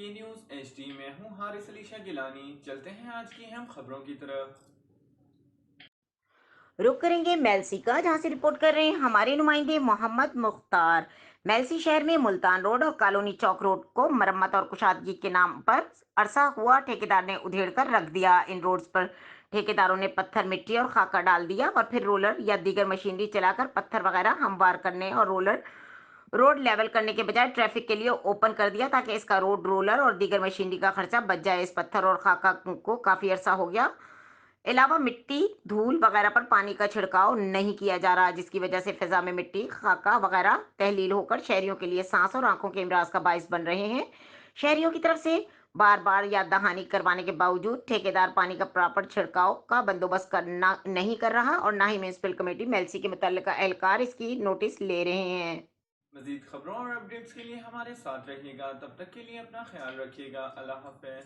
ये news HD में हूँ हारिस अली शाह गिलानी। चलते हैं आज की अहम खबरों की तरफ। रुक करेंगे मेलसी का, जहां से रिपोर्ट कर रहे हैं हमारे नुमाइंदे मोहम्मद मुख्तार। मेलसी शहर में मुल्तान रोड और कॉलोनी चौक रोड को मरम्मत और कुशादगी के नाम पर अरसा हुआ ठेकेदार ने उधेड़ कर रख दिया। इन रोड्स पर ठेकेदारों ने पत्थर, मिट्टी और खाका डाल दिया और फिर रोलर या दीगर मशीनरी चलाकर पत्थर वगैरह हमवार करने और रोड लेवल करने के बजाय ट्रैफिक के लिए ओपन कर दिया, ताकि इसका रोड रोलर और दीगर मशीनरी का खर्चा बच जाए। इस पत्थर और खाका को काफी अरसा हो गया। अलावा मिट्टी, धूल वगैरह पर पानी का छिड़काव नहीं किया जा रहा, जिसकी वजह से फिजा में मिट्टी, खाका वगैरह तहलील होकर शहरियों के लिए सांस और आंखों के इमराज का बायस बन रहे हैं। शहरियों की तरफ से बार बार याद दहानी करवाने के बावजूद ठेकेदार पानी का प्रॉपर छिड़काव का बंदोबस्त करना नहीं कर रहा और ना ही म्यूनसिपल कमेटी मेलसी के मुतल्लिका एहलकार इसकी नोटिस ले रहे हैं। मजीद खबरों और अपडेट्स के लिए हमारे साथ रहिएगा। तब तक के लिए अपना ख्याल रखिएगा। अल्लाह हाफ़िज़।